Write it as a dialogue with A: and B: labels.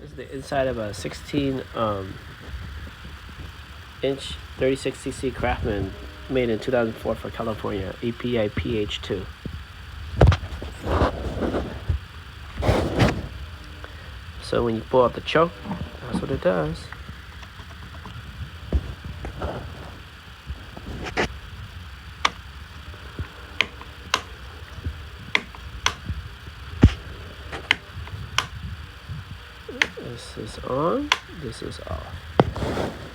A: This is the inside of a 16 inch 36cc Craftsman made in 2004 for California, EPA PH2. So when you pull out the choke, that's what it does. This is on, this is off.